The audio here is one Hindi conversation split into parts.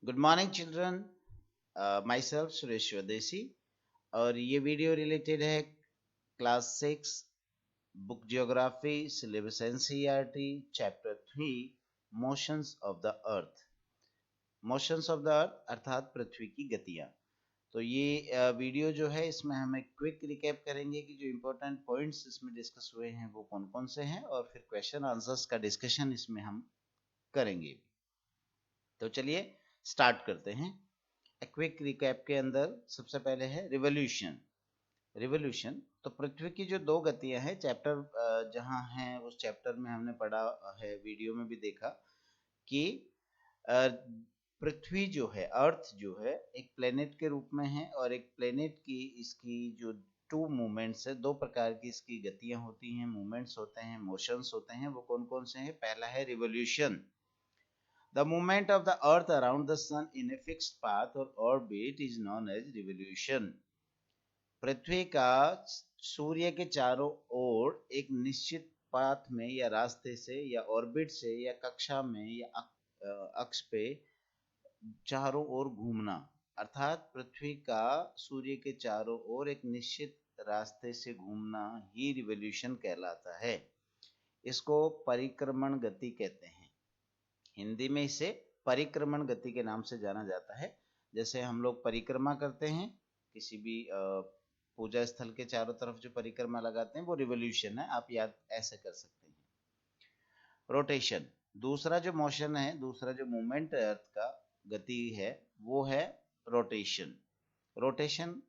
Good morning children. My self Suresh स्वदेशी और ये वीडियो रिलेटेड है class 6 book geography syllabus NCERT chapter 3 motions of the earth. Motions of the अर्थ अर्थात पृथ्वी की गतियां। तो ये वीडियो जो है इसमें हम एक क्विक रिकैप करेंगे कि जो इम्पोर्टेंट पॉइंट्स इसमें डिस्कस हुए हैं वो कौन कौन से हैं और फिर क्वेश्चन आंसर्स का डिस्कशन इसमें हम करेंगे। तो चलिए स्टार्ट करते हैं। क्विक रिकैप के अंदर सबसे पहले है रिवोल्यूशन। रिवोल्यूशन तो पृथ्वी की जो दो गतियां हैं चैप्टर जहां हैं उस चैप्टर में हमने पढ़ा है, वीडियो में भी देखा कि पृथ्वी जो है अर्थ जो है एक प्लेनेट के रूप में है और एक प्लेनेट की इसकी जो टू मूवमेंट्स है, दो प्रकार की इसकी गतियां होती हैं, मूवमेंट्स होते हैं, मोशंस होते हैं। वो कौन कौन से हैं? पहला है revolution. The movement of the earth around the sun in a fixed path or orbit is known as revolution. पृथ्वी का सूर्य के चारों ओर एक निश्चित पाथ में या रास्ते से या ऑर्बिट से या कक्षा में या अक्ष पे चारों ओर घूमना, अर्थात पृथ्वी का सूर्य के चारों ओर एक निश्चित रास्ते से घूमना ही रिवोल्यूशन कहलाता है। इसको परिक्रमण गति कहते हैं। हिंदी में इसे परिक्रमण गति के नाम से जाना जाता है। जैसे हम लोग परिक्रमा करते हैं किसी भी पूजा स्थल के चारों तरफ जो परिक्रमा लगाते हैं वो रिवोल्यूशन है, आप याद ऐसे कर सकते हैं। रोटेशन दूसरा जो मोशन है, दूसरा जो मूवमेंट अर्थ का गति है वो है रोटेशन। रोटेशन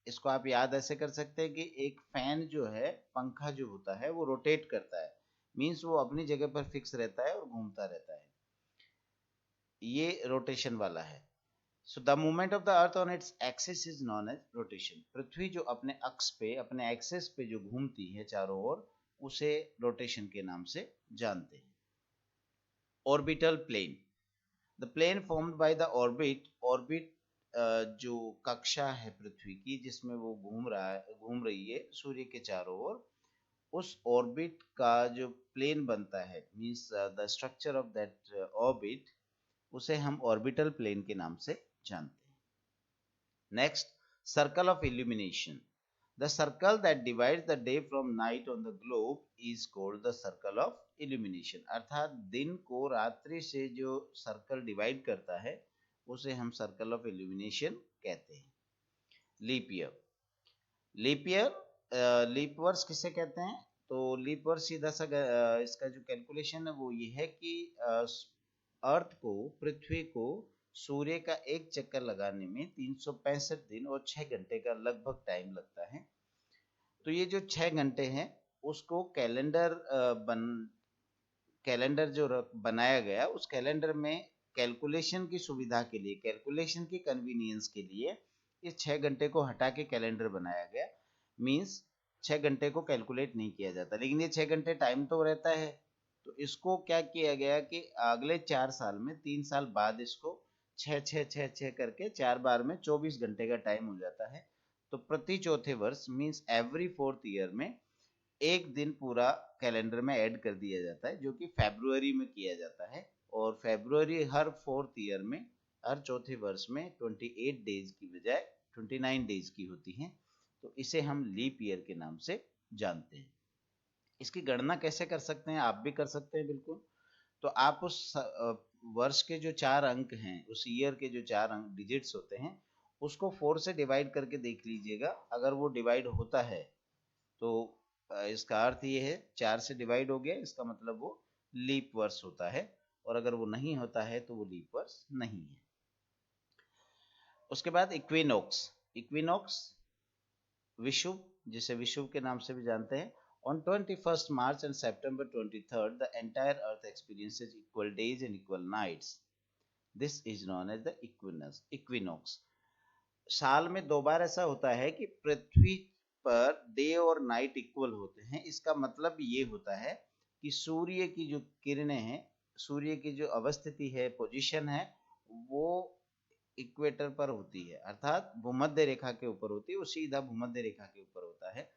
इसको आप याद ऐसे कर सकते हैं कि एक फैन जो है, पंखा जो होता है वो रोटेट करता है, मीन्स वो अपनी जगह पर फिक्स रहता है और घूमता रहता है, ये रोटेशन वाला है। So the movement of the earth on its axis is known as rotation. पृथ्वी जो अपने अक्ष पे, अपने एक्सिस पे जो घूमती है चारों ओर, उसे रोटेशन के नाम से जानते हैं। Orbital plane the plane formed by the orbit. Orbit जो कक्षा है पृथ्वी की जिसमें वो घूम रही है सूर्य के चारों ओर, उस ऑर्बिट का जो प्लेन बनता है, means the structure of that orbit, उसे हम ऑर्बिटल प्लेन के नाम से जानते हैं। Next, circle of illumination. The circle that divides the day from night on the globe is called the circle of illumination. अर्थात दिन को रात्रि से जो सर्कल डिवाइड करता है उसे हम सर्कल ऑफ इल्यूमिनेशन कहते हैं। Leap year. Leap year, leap वर्ष किसे कहते हैं? तो लीप वर्ष सीधा सा इसका जो कैलकुलेशन है वो ये है कि अर्थ को, पृथ्वी को सूर्य का एक चक्कर लगाने में 365 दिन और 6 घंटे का लगभग टाइम लगता है। तो ये जो 6 घंटे हैं उसको कैलेंडर जो बनाया गया, उस कैलेंडर में कैलकुलेशन की सुविधा के लिए, कैलकुलेशन की कन्वीनियंस के लिए इस 6 घंटे को हटा के कैलेंडर बनाया गया। मीन्स 6 घंटे को कैलकुलेट नहीं किया जाता, लेकिन ये 6 घंटे टाइम तो रहता है। तो इसको क्या किया गया कि अगले 4 साल में, 3 साल बाद इसको 6 करके 4 बार में 24 घंटे का टाइम हो जाता है। तो प्रति चौथे वर्ष, मीन्स एवरी 4th ईयर में एक दिन पूरा कैलेंडर में ऐड कर दिया जाता है, जो कि फरवरी में किया जाता है। और फरवरी हर 4th ईयर में, हर चौथे वर्ष में 28 डेज की बजाय 29 डेज की होती हैं। तो इसे हम लीप ईयर के नाम से जानते हैं। इसकी गणना कैसे कर सकते हैं? आप भी कर सकते हैं बिल्कुल। तो आप उस वर्ष के जो 4 अंक हैं, उस ईयर के जो 4 अंक डिजिट्स होते हैं, उसको 4 से डिवाइड करके देख लीजिएगा। अगर वो डिवाइड होता है तो इसका अर्थ ये है 4 से डिवाइड हो गया, इसका मतलब वो लीप वर्ष होता है। और अगर वो नहीं होता है तो वो लीप वर्ष नहीं है। उसके बाद इक्विनोक्स। इक्विनोक्स विषुव, जिसे विषुव के नाम से भी जानते हैं। On 21st March and September 23rd, the entire Earth experiences equal days and equal nights. This is known as the equinox. साल में 2 बार ऐसा होता है कि पृथ्वी पर डे और नाइट इक्वल होते हैं। इसका मतलब ये होता है कि सूर्य की जो किरणें हैं, सूर्य की जो अवस्थिति है, पोजीशन है, वो इक्वेटर पर होती है, अर्थात भूमध्य रेखा के ऊपर होती है, वो सीधा भूमध्य रेखा के ऊपर होता है।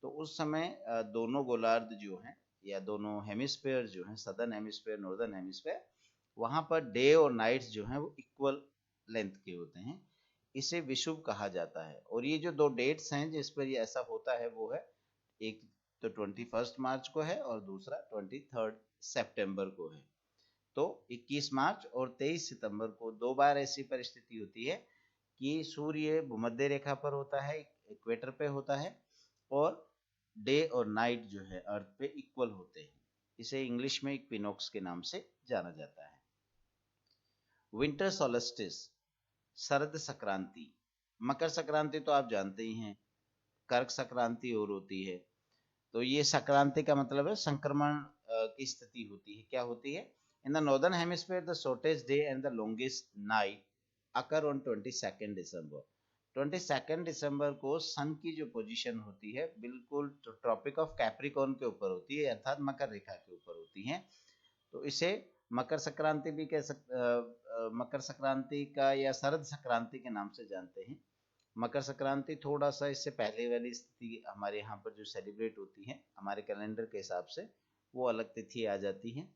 तो उस समय दोनों गोलार्ध जो हैं या दोनों हेमिस्फेयर जो हैं, सदर्न हेमिस्फेयर, नॉर्दर्न हेमिस्फेयर, वहां पर डे और नाइट्स जो हैं वो इक्वल लेंथ के होते हैं, इसे विषुव कहा जाता है। और ये जो दो डेट्स हैं जिस पर ये ऐसा होता है वो है, एक तो 21 मार्च को है और दूसरा 23 सितंबर को है। तो 21 मार्च और 23 सितंबर को दो बार ऐसी परिस्थिति होती है कि सूर्य भूमध्य रेखा पर होता है, इक्वेटर पे होता है, और डे और नाइट जो है अर्थ पे इक्वल होते हैं। इसे इंग्लिश में इक्विनॉक्स के नाम से जाना जाता है। विंटर सोलस्टिस, शरद संक्रांति। मकर संक्रांति तो आप जानते ही हैं, कर्क संक्रांति और होती है। तो ये संक्रांति का मतलब है संक्रमण की स्थिति होती है। क्या होती है? इन the northern hemisphere the shortest day and the longest night occur on 22 दिसंबर। 22 दिसंबर को सन की जो पोजीशन होती है बिल्कुल ट्रॉपिक ऑफ कैप्रिकॉर्न के ऊपर होती है, अर्थात मकर रेखा के ऊपर होती है। तो इसे मकर संक्रांति भी मकर संक्रांति का या शरद संक्रांति के नाम से जानते हैं। मकर संक्रांति थोड़ा सा इससे पहले वाली स्थिति हमारे यहाँ पर जो सेलिब्रेट होती है हमारे कैलेंडर के हिसाब से, वो अलग तिथि आ जाती है।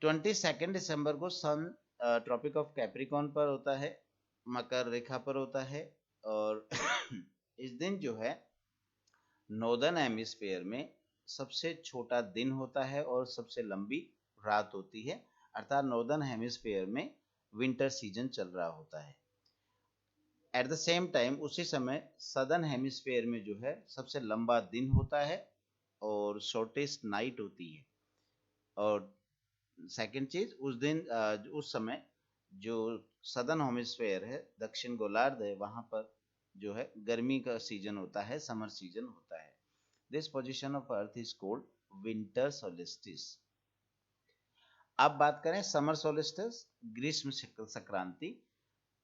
22 दिसंबर को सन ट्रॉपिक ऑफ कैप्रिकॉर्न पर होता है, मकर रेखा पर होता है। और इस दिन जो है नॉर्दर्न हेमिस्फीयर में सबसे छोटा दिन होता है और सबसे लंबी रात होती है, अर्थात नॉर्दर्न हेमिस्फीयर में विंटर सीजन चल रहा होता है। एट द सेम टाइम उसी समय सदर्न हेमिस्फीयर में जो है सबसे लंबा दिन होता है और शॉर्टेस्ट नाइट होती है। और सेकंड चीज, उस दिन उस समय जो सदर्न हेमिस्फीयर है, दक्षिण गोलार्ध है, वहां पर जो है गर्मी का सीजन होता है, समर सीजन होता है। This position of earth is called winter solstice. अब बात करें समर सोलिस्टिस, ग्रीष्म संक्रांति।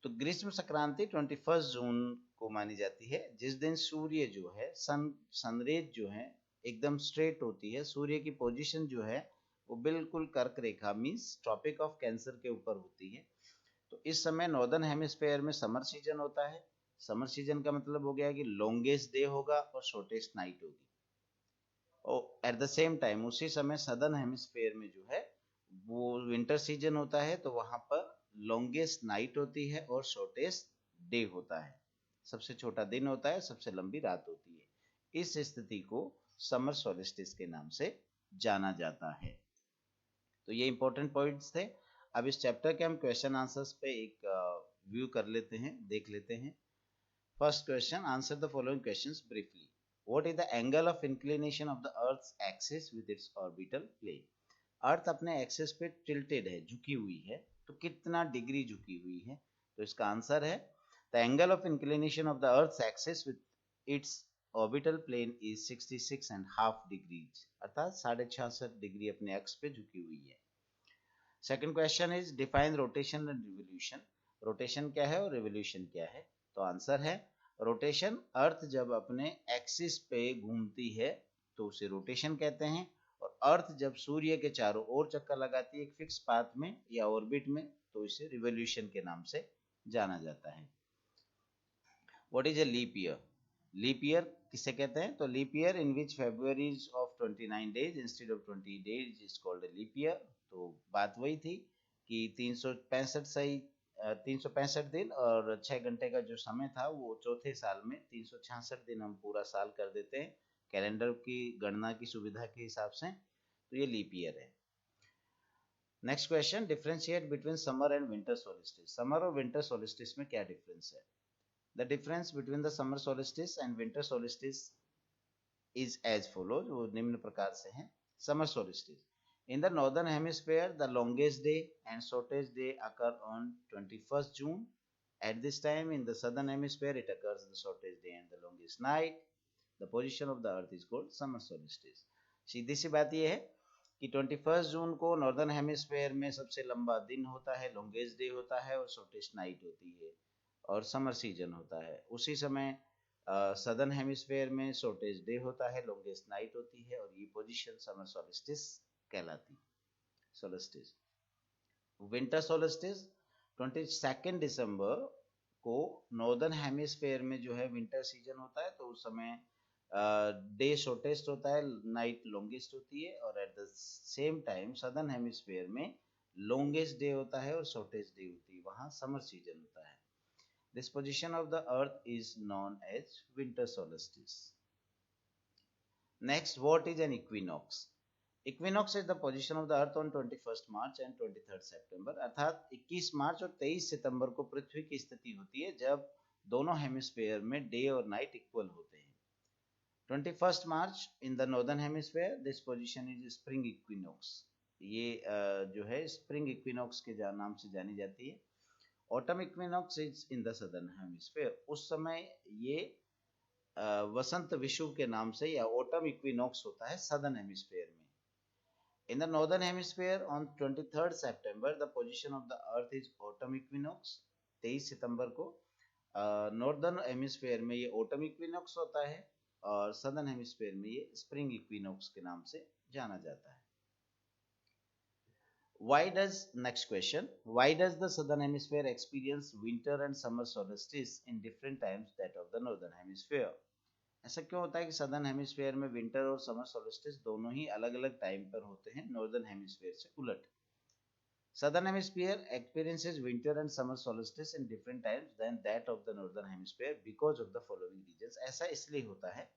तो ग्रीष्म संक्रांति 21 जून को मानी जाती है, जिस दिन सूर्य जो है सनरेज जो है एकदम स्ट्रेट होती है। सूर्य की पोजीशन जो है वो बिल्कुल कर्क रेखा मींस ट्रॉपिक ऑफ कैंसर के ऊपर होती है। तो इस समय नॉर्दर्न हेमिस्फीयर में समर सीजन होता है। समर सीजन का मतलब हो गया कि लॉन्गेस्ट डे होगा और शॉर्टेस्ट नाइट होगी। और एट द सेम टाइम उसी समय सदर्न हेमिस्फीयर में जो है वो विंटर सीजन होता है, तो वहां पर लॉन्गेस्ट नाइट होती है और शॉर्टेस्ट डे होता है। सबसे छोटा दिन होता है, सबसे लंबी रात होती है। इस स्थिति को समर सोलिस्टिस के नाम से जाना जाता है। तो ये इंपॉर्टेंट पॉइंट्स थे। अब इस चैप्टर के हम क्वेश्चन आंसर्स पे एक व्यू कर लेते हैं, देख लेते हैं। First question, answer the following questions briefly. What is the angle of inclination of the earth's axis with its orbital plane. Earth अपने एक्सिस पे टिल्टेड है, झुकी हुई है, तो कितना डिग्री झुकी हुई है? तो इसका आंसर है the angle of inclination of the earth's axis with its orbital plane is 66.5 degrees, अर्थात 66.5 डिग्री अपने अक्ष पे झुकी हुई है। Second question is define rotation and revolution. Rotation क्या है और रिवोल्यूशन क्या है? तो आंसर है रोटेशन, अर्थ जब अपने एक्सिस पे घूमती है तो उसे रोटेशन कहते हैं, और अर्थ जब सूर्य के चारों ओर चक्कर लगाती है एक फिक्स पाथ में या ऑर्बिट में, तो इसे रिवोल्यूशन के नाम से जाना जाता है। What is a leap year? Leap year किसे कहते हैं? तो leap year in which February is of 29 days instead of 20 days is called a leap year. तो बात वही थी कि 365 दिन और 6 घंटे का जो समय था वो चौथे साल में 366 दिन हम पूरा साल कर देते हैं कैलेंडर की गणना की सुविधा के हिसाब से। तो ये लीप ईयर है। Next question, differentiate between summer and winter solstice. Summer और विंटर सोलिस्टिस में क्या डिफरेंस है? The difference between the summer solstice and winter solstice is as follows, वो निम्न प्रकार से हैं। Summer solstice, in the northern hemisphere the longest day and shortest day occur on 21st June. At this time in the southern hemisphere it occurs the shortest day and the longest night. The position of the earth is called summer solstice. सीधी सी बात ये है कि 21 जून को नॉर्दर्न हेमिस्फीयर में सबसे लंबा दिन होता है, लॉन्गेस्ट डे होता है और शॉर्टेस्ट नाइट होती है, और समर सीजन होता है। उसी समय सदर्न हेमिस्फीयर में शॉर्टेस्ट डे होता है, लॉन्गेस्ट नाइट होती है, और ये पोजीशन समर सोलिस्टिस कहलाती है। सोलिस्टिस, विंटर सोलिस्टिस 22 दिसंबर को नॉर्दर्न हेमिस्फीयर में जो है विंटर सीजन होता है, तो उस समय डे शॉर्टेस्ट होता है, नाइट लॉन्गेस्ट होती है, और at the same time southern hemisphere में लॉन्गेस्ट डे होता है और शॉर्टेस्ट डे होती है। होगी वहां समर सीजन होता है। This position of the earth is known as winter solstice. Next, what is an equinox? Equinox is the position of the earth on 21 March and 23 सितंबर, अर्थात 21 मार्च और 23 सितंबर को पृथ्वी की स्थिति होती है जब दोनों हेमिस्फीयर में डे और नाइट इक्वल होते हैं। 21 March in the northern hemisphere, this position is spring equinox. ये जो है स्प्रिंग इक्विनॉक्स के नाम से जानी जाती है। Autumn equinox is in the southern hemisphere, उस समय ये वसंत विषुव के नाम से या ऑटम इक्विनॉक्स होता है सदर्न हेमिस्फीयर में। In the northern hemisphere on 23rd September, the position of the earth is autumn equinox। 23 सितंबर को नॉर्दर्न हेमिस्फीयर में ये ऑटम इक्विनॉक्स होता है और सदर्न हेमिस्फीयर में ये स्प्रिंग इक्विनॉक्स के नाम से जाना जाता है। Why does, next question, why does the southern hemisphere experience winter and summer solstice in different times that of the northern hemisphere? ऐसा क्यों होता है कि सदर्न हेमिस्फीयर में विंटर और समर सोल्स्टिस दोनों ही अलग अलग टाइम पर होते हैं नॉर्दर्न हेमिस्फीयर से उलट? Southern hemisphere experiences winter and summer solstice in different times than that of the northern hemisphere because of the following reasons. ऐसा इसलिए होता है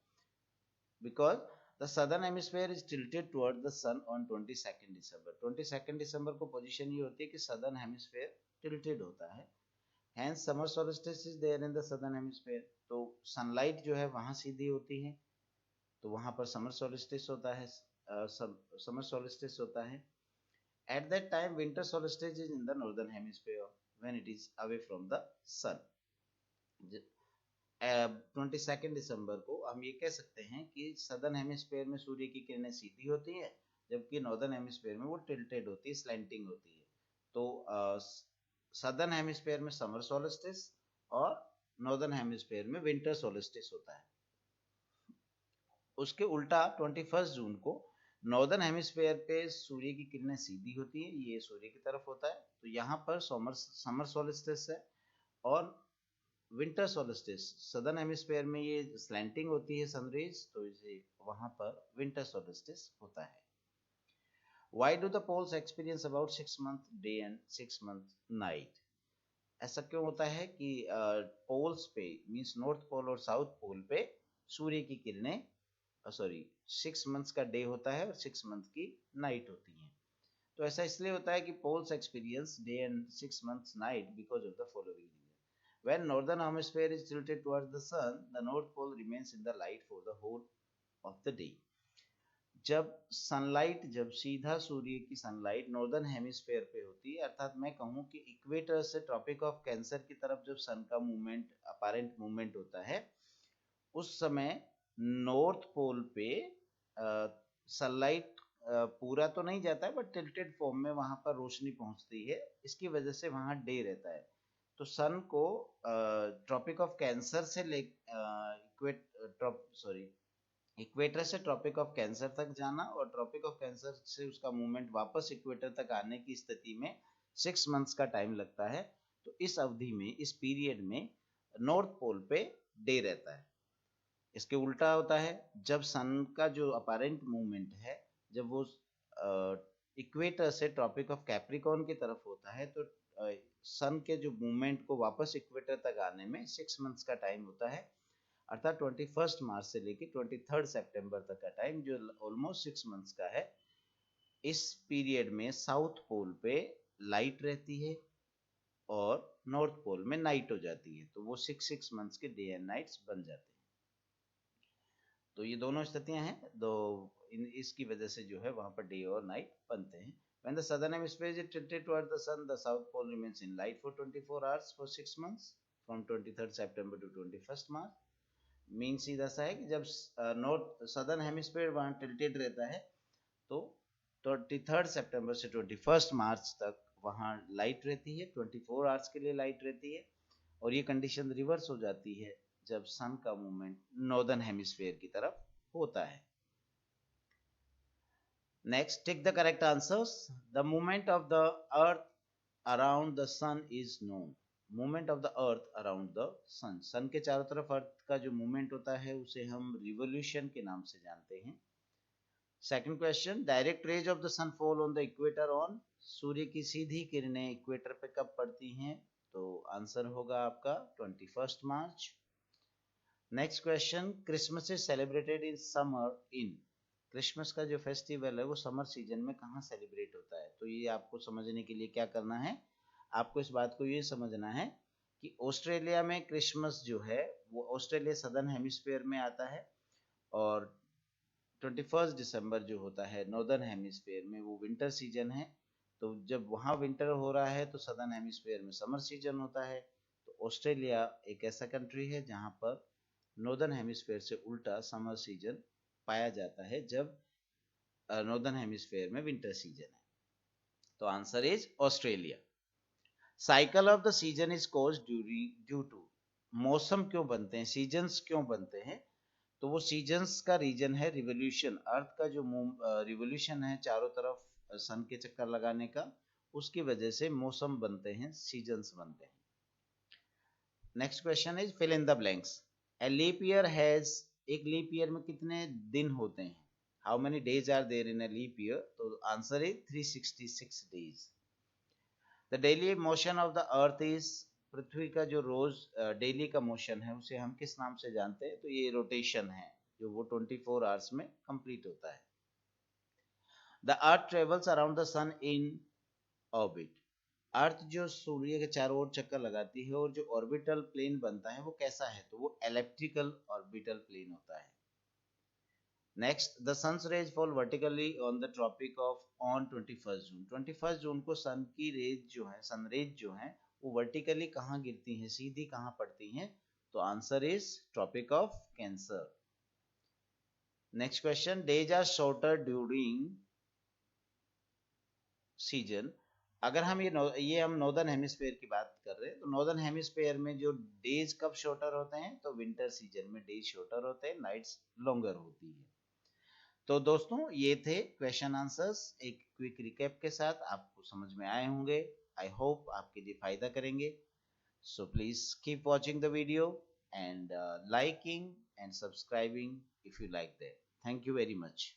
because the southern hemisphere is tilted toward the sun on 22 दिसंबर। 22 दिसंबर को पोजीशन ये होती है कि सदर्न हेमिस्फीयर टिल्टेड होता है। Hence summer solstice is there in the southern hemisphere, तो सनलाइट जो है वहां सीधी होती है तो वहां पर समर सोल्स्टिस होता है, समर सोल्स्टिस होता है। At that time winter solstice is in the northern hemisphere when it is away from the sun। 22 दिसंबर को हम ये कह सकते हैं कि सदर्न हेमिस्फीयर में सूर्य की किरणें सीधी होती है जबकि नॉर्दर्न हेमिस्फीयर में वो टिल्टेड होती है, स्लैंटिंग होती है। तो सदर्न हेमिस्फीयर में समर सोल्स्टिस और नॉर्दर्न हेमिस्फीयर में विंटर सोल्स्टिस होता है। उसके उल्टा 21 जून को नॉर्दर्न हेमिस्फीयर पे सूर्य की किरणें सीधी होती है, ये सूर्य की तरफ होता है, तो यहाँ पर समर सोल्स्टिस है। और विंटर सोल्स्टिस सदर्न हेमिस्फीयर में ये स्लैंटिंग होती है सनरेज, तो इसे वहां पर विंटर सोल्स्टिस होता है। Why do the poles experience about 6-month day and 6-month night? ऐसा क्यों होता है कि पोल्स पे मींस नॉर्थ पोल और साउथ पोल पे सूर्य की किरणें 6 मंथ्स का डे होता है और 6 मंथ की नाइट होती है। तो ऐसा इसलिए होता है कि poles experience day and 6 months night because of the following reason. When northern hemisphere is tilted towards the sun, the north pole remains in the light for the whole of the day. जब सीधा सूर्य की सनलाइट नॉर्दर्न हेमिस्फीयर पे होती है, अर्थात मैं कहूँ कि इक्वेटर से ट्रॉपिक ऑफ कैंसर की तरफ जब सन का मूवमेंट अपैरेंट मूवमेंट होता है, उस समय नॉर्थ पोल पे सनलाइट पूरा तो नहीं जाता है बट टिल्टेड फॉर्म में वहां पर रोशनी पहुंचती है, इसकी वजह से वहां डे रहता है। तो सन को ट्रॉपिक ऑफ कैंसर से इक्वेटर से ट्रॉपिक ऑफ कैंसर तक जाना और ट्रॉपिक ऑफ कैंसर से उसका मूवमेंट वापस इक्वेटर तक आने की स्थिति में 6 मंथ्स का टाइम लगता है। तो इस अवधि में, इस पीरियड में नॉर्थ पोल पे डे रहता है। इसके उल्टा होता है जब सन का जो अपैरेंट मूवमेंट है, जब वो इक्वेटर से ट्रॉपिक ऑफ कैप्रिकॉर्न की तरफ होता है, तो सन के जो मूवमेंट को वापस इक्वेटर तक आने में 6 मंथ्स का टाइम होता है, अर्थात 21 मार्च से लेके 23 सितंबर तक का टाइम जो ऑलमोस्ट 6 मंथ्स का है। इस पीरियड में साउथ पोल पे लाइट रहती है और नॉर्थ पोल में नाइट हो जाती है, तो वो 6 मंथ्स के डे एंड नाइट्स बन जाते हैं। तो ये दोनों स्थितियां हैं, इसकी वजह से जो है वहां पर डे और नाइट बनते हैं। When the southern hemisphere is tilted towards the sun, the south pole remains in light for 24 hours for 6 months from 23rd September to 21st March। Mean सीधा सा है कि जब नॉर्थ सदर्न हेमिस्फीयर वहां टिल्टेड रहता है तो 23 सितंबर से 21 मार्च तक वहां लाइट रहती है, 24 आवर्स के लिए लाइट रहती है। और ये कंडीशन रिवर्स हो जाती है जब सन का मूवमेंट नॉर्दर्न हेमिस्फीयर की तरफ होता है। Next, take the correct answers. The movement of the earth around the sun is known. Movement of the earth around the sun, sun के चारों तरफ अर्थ का जो मूवमेंट होता है उसे हम रिवोल्यूशन के नाम से जानते हैं। Second question, direct rays of the sun fall on the equator on सूर्य की सीधी किरणें इक्वेटर पे कब पड़ती हैं? तो आंसर होगा आपका 21 March. Next question, Christmas is celebrated in summer in. Christmas का जो फेस्टिवल है वो समर सीजन में कहाँ सेलिब्रेट होता है? तो ये आपको समझने के लिए क्या करना है, आपको इस बात को ये समझना है कि ऑस्ट्रेलिया में क्रिसमस जो है वो ऑस्ट्रेलिया सदर्न हेमिस्फीयर में आता है, और 21 दिसंबर जो होता है नॉर्दर्न हेमिस्फीयर में वो विंटर सीजन है। तो जब वहाँ विंटर हो रहा है तो सदर्न हेमिस्फीयर में समर सीजन होता है। तो ऑस्ट्रेलिया एक ऐसा कंट्री है जहाँ पर नॉर्दर्न हेमिस्फीयर से उल्टा समर सीजन पाया जाता है, जब नॉर्दर्न हेमिस्फीयर में विंटर सीजन है। तो answer is Australia. Cycle of the season is caused due to. मौसम क्यों बनते हैं, सीजन्स क्यों बनते हैं? तो वो सीजन्स का रीजन है रिवोल्यूशन, अर्थ का जो रिवोल्यूशन है चारों तरफ सन के चक्कर लगाने का, उसकी वजह से मौसम बनते हैं, सीजन्स बनते हैं। Next question is fill in the blanks. A leap year has, एक लीप ईयर में कितने दिन होते हैं? How many days are there in a leap year? तो answer is 366 days. The daily motion of the earth is, पृथ्वी का जो रोज डेली का मोशन है उसे हम किस नाम से जानते हैं? तो ये रोटेशन है, जो वो 24 आवर्स में कंप्लीट होता है। The earth travels around the sun in orbit. Earth जो सूर्य के चारों ओर चक्कर लगाती है और जो ऑर्बिटल प्लेन बनता है वो कैसा है? तो वो इलेप्टिकल ऑर्बिटल प्लेन होता है। Next, the sun's rays fall vertically on the tropic of on 21 June. 21 June को सन की रेज जो है, सन रेज जो है वो वर्टिकली कहाँ गिरती हैं, सीधी कहाँ पड़ती हैं? तो answer is tropic of cancer. Next question, days are shorter during season. अगर हम ये हम नॉर्दर्न हेमिस्फीयर की बात कर रहे हैं, तो नॉर्दर्न हेमिस्फीयर में जो डेज कब शॉर्टर होते हैं? तो विंटर सीजन में डेज शॉर्टर होते हैं, नाइट्स लॉन्गर होती है। तो दोस्तों ये थे क्वेश्चन आंसर्स, एक क्विक रिकैप के साथ, आपको समझ में आए होंगे। आई होप आपके लिए फायदा करेंगे। So please keep watching the video and liking and subscribing if you like that. Thank you very much.